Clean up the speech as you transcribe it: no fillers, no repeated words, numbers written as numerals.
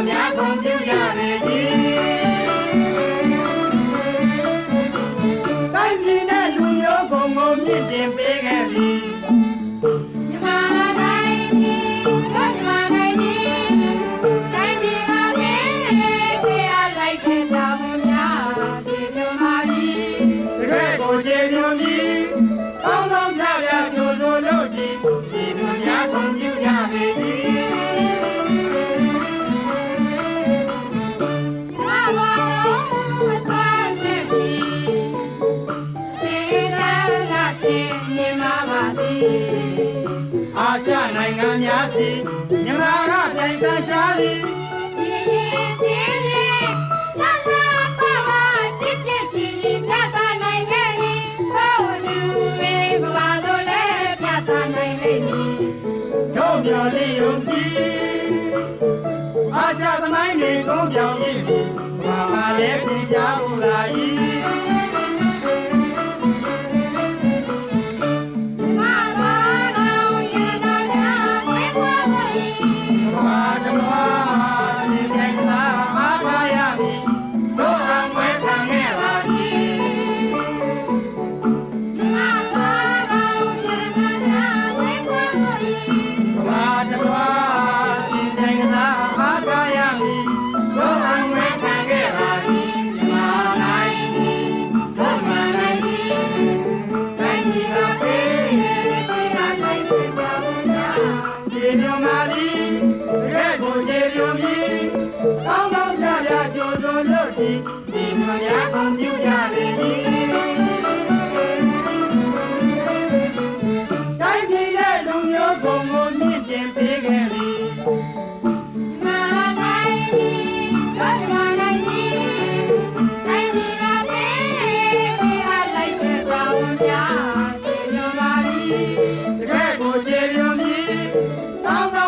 များကုန်ပြုကြပေသည်တိုင်းပြည်နဲ့လူမျိုးကုန်ကိုမြင့်တင်ပေးခဲ့သည် အာရှနိုင်ငံများစီမြန်မာကပြိုင်ဆန်းရှားသည်တို့မျော်လင့်ယုံကြည်အာရှသမိုင်းတွေကုန်းပြောင်းရည်ဘာမှလည်းပြင်ချဖို့လာ၏ဒီမှာများကုန်ပြုကြပေသည်တိုင်းပြည်ရဲ့လူမျိုးကုန်ကိုမြင့်တင်ပေးခဲ့သည်မာနိုင်ပြီတို့မာနိုင်ပြီတိုင်းပြည်ကပေးအားလိုက်တဲ့ကောင်းများကျေညွန်ပါသည်တကယ်ကိုကျေညွန်ပြီတောင်း